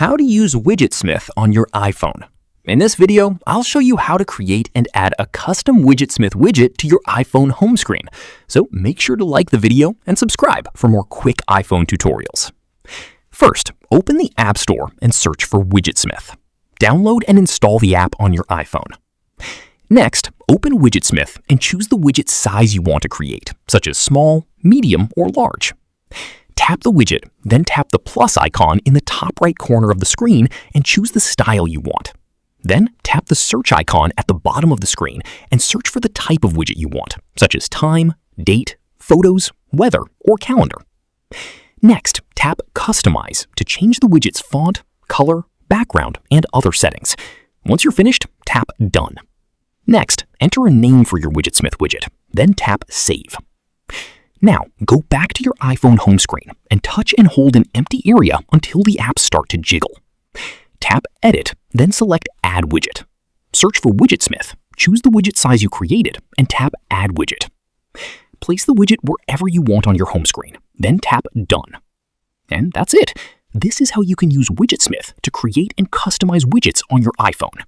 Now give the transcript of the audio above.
How to use Widgetsmith on your iPhone. In this video, I'll show you how to create and add a custom Widgetsmith widget to your iPhone home screen. So make sure to like the video and subscribe for more quick iPhone tutorials. First, open the App Store and search for Widgetsmith. Download and install the app on your iPhone. Next, open Widgetsmith and choose the widget size you want to create, such as small, medium, or large. Tap the widget, then tap the plus icon in the top right corner of the screen and choose the style you want. Then tap the search icon at the bottom of the screen and search for the type of widget you want, such as time, date, photos, weather, or calendar. Next, tap Customize to change the widget's font, color, background, and other settings. Once you're finished, tap Done. Next, enter a name for your Widgetsmith widget, then tap Save. Now, go back to your iPhone home screen and touch and hold an empty area until the apps start to jiggle. Tap Edit, then select Add Widget. Search for Widgetsmith, choose the widget size you created, and tap Add Widget. Place the widget wherever you want on your home screen, then tap Done. And that's it. This is how you can use Widgetsmith to create and customize widgets on your iPhone.